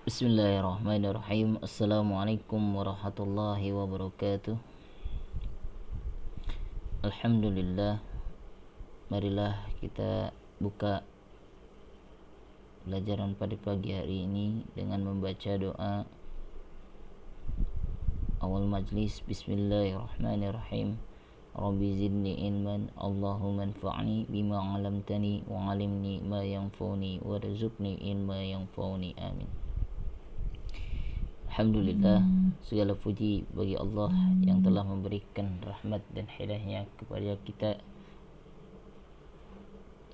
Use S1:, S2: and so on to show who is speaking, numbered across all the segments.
S1: Bismillahirrahmanirrahim. Assalamualaikum warahmatullahi wabarakatuh. Alhamdulillah. Marilah kita buka pelajaran pada pagi hari ini dengan membaca doa awal majlis. Bismillahirrahmanirrahim. Rabbi zidni ilman, Allahumma anfa'ni bima 'allamtani wa 'allimni ma yanfa'uni warzuqni ilma yanfa'uni. Amin. Alhamdulillah, segala puji bagi Allah yang telah memberikan rahmat dan hidayahnya kepada kita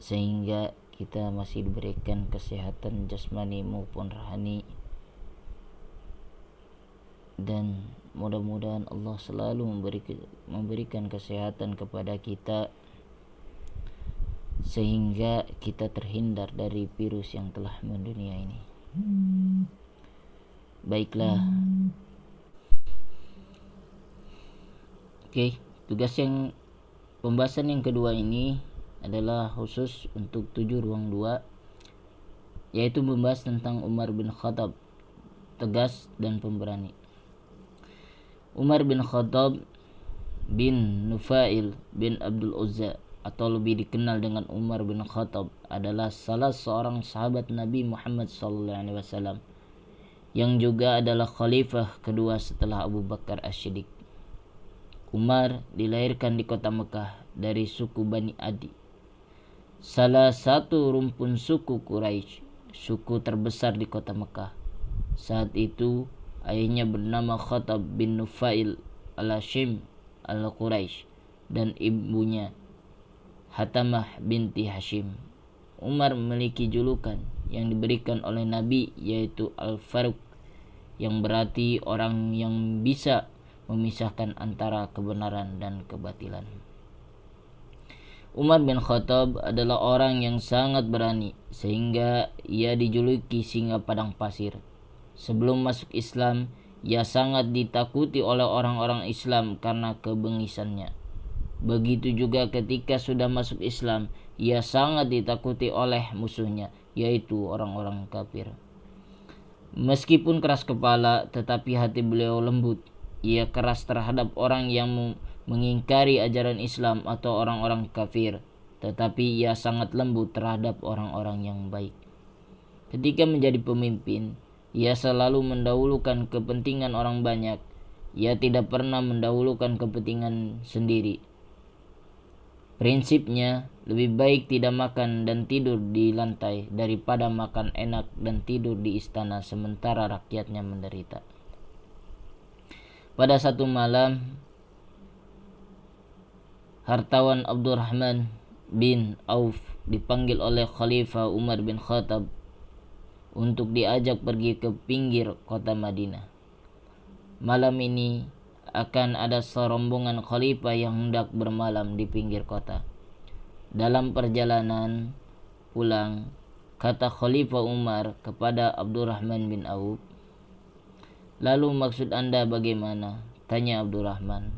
S1: sehingga kita masih diberikan kesehatan jasmani maupun rohani, dan mudah-mudahan Allah selalu memberikan kesehatan kepada kita sehingga kita terhindar dari virus yang telah mendunia ini. Baiklah. Oke, pembahasan yang kedua ini adalah khusus untuk 7 ruang 2, yaitu membahas tentang Umar bin Khattab, tegas dan pemberani. Umar bin Khattab bin Nufail bin Abdul Uzza atau lebih dikenal dengan Umar bin Khattab adalah salah seorang sahabat Nabi Muhammad SAW yang juga adalah khalifah kedua setelah Abu Bakar As-Siddiq. Umar dilahirkan di kota Mekah dari suku Bani Adi, salah satu rumpun suku Quraisy, suku terbesar di kota Mekah. Saat itu ayahnya bernama Khattab bin Nufail al-Hashim al-Quraisy dan ibunya Hatamah binti Hashim. Umar memiliki julukan yang diberikan oleh Nabi, yaitu Al-Faruq, yang berarti orang yang bisa memisahkan antara kebenaran dan kebatilan. Umar bin Khattab adalah orang yang sangat berani sehingga ia dijuluki singa padang pasir. Sebelum masuk Islam, ia sangat ditakuti oleh orang-orang Islam karena kebengisannya. Begitu juga ketika sudah masuk Islam, ia sangat ditakuti oleh musuhnya, yaitu orang-orang kafir. Meskipun keras kepala, tetapi hati beliau lembut. Ia keras terhadap orang yang mengingkari ajaran Islam atau orang-orang kafir, tetapi ia sangat lembut terhadap orang-orang yang baik. Ketika menjadi pemimpin, ia selalu mendahulukan kepentingan orang banyak. Ia tidak pernah mendahulukan kepentingan sendiri. Prinsipnya, lebih baik tidak makan dan tidur di lantai daripada makan enak dan tidur di istana sementara rakyatnya menderita. Pada satu malam, hartawan Abdurrahman bin Auf dipanggil oleh Khalifah Umar bin Khattab untuk diajak pergi ke pinggir kota Madinah. Malam ini akan ada serombongan khalifah yang hendak bermalam di pinggir kota. Dalam perjalanan pulang, kata Khalifah Umar kepada Abdurrahman bin Auf, "Lalu maksud Anda bagaimana?" tanya Abdurrahman.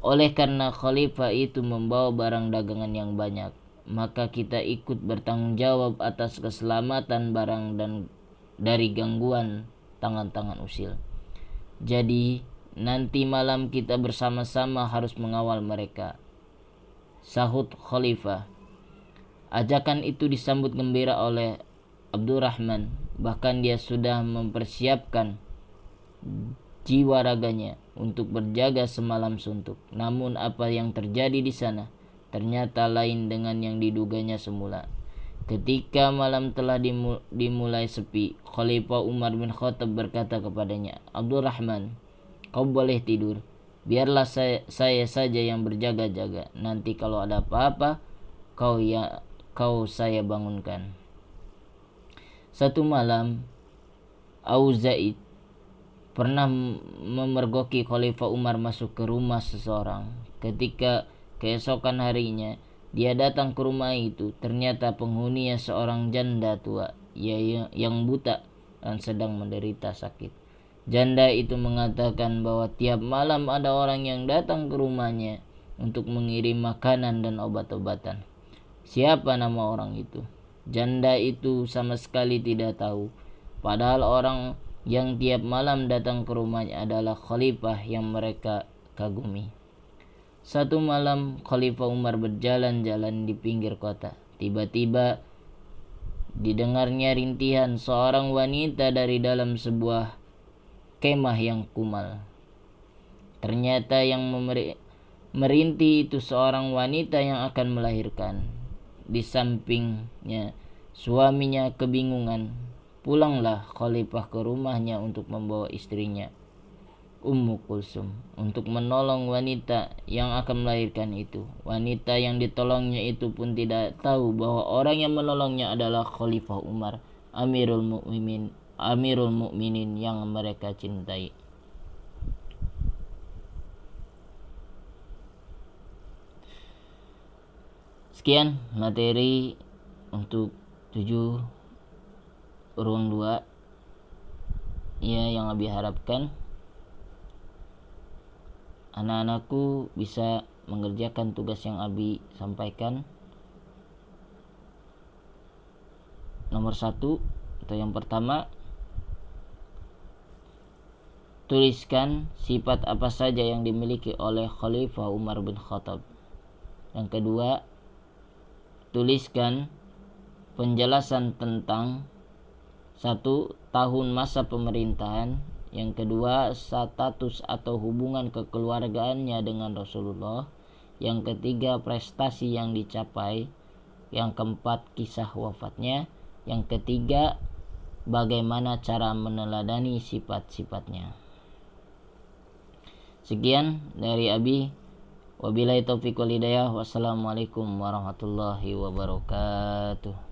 S1: "Oleh karena khalifah itu membawa barang dagangan yang banyak, maka kita ikut bertanggung jawab atas keselamatan barang dan dari gangguan tangan-tangan usil. Jadi nanti malam kita bersama-sama harus mengawal mereka," sahut Khalifah. Ajakan itu disambut gembira oleh Abdurrahman, bahkan dia sudah mempersiapkan jiwa raganya untuk berjaga semalam suntuk. Namun apa yang terjadi di sana ternyata lain dengan yang diduganya semula. Ketika malam telah dimulai sepi, Khalifah Umar bin Khattab berkata kepadanya, "Abdurrahman, kau boleh tidur. Biarlah saya saja yang berjaga-jaga. Nanti kalau ada apa-apa, kau saya bangunkan." Satu malam, Auzaid pernah memergoki Khalifah Umar masuk ke rumah seseorang. Ketika keesokan harinya dia datang ke rumah itu, ternyata penghuninya seorang janda tua yang buta dan sedang menderita sakit. Janda itu mengatakan bahwa tiap malam ada orang yang datang ke rumahnya untuk mengirim makanan dan obat-obatan. Siapa nama orang itu? Janda itu sama sekali tidak tahu. padahal orang yang tiap malam datang ke rumahnya adalah khalifah yang mereka kagumi. Satu malam Khalifah Umar berjalan-jalan di pinggir kota. Tiba-tiba didengarnya rintihan seorang wanita dari dalam sebuah kemah yang kumal. Ternyata yang merintih itu seorang wanita yang akan melahirkan. Di sampingnya suaminya kebingungan. Pulanglah Khalifah ke rumahnya untuk membawa istrinya Ummu Kulsum untuk menolong wanita yang akan melahirkan itu. Wanita yang ditolongnya itu pun tidak tahu bahwa orang yang menolongnya adalah Khalifah Umar, Amirul Mukminin yang mereka cintai. Sekian materi untuk 7 ruang 2 ya, yang Abi harapkan anak-anakku bisa mengerjakan tugas yang Abi sampaikan. Nomor 1 atau yang pertama, tuliskan sifat apa saja yang dimiliki oleh Khalifah Umar bin Khattab. Yang kedua, tuliskan penjelasan tentang 1. Tahun masa pemerintahan. Yang kedua, status atau hubungan kekeluargaannya dengan Rasulullah. Yang ketiga, prestasi yang dicapai. Yang keempat, kisah wafatnya. Yang ketiga, bagaimana cara meneladani sifat-sifatnya. Sekian dari Abi. Wabillahi taufiq wal hidayah. Wassalamualaikum warahmatullahi wabarakatuh.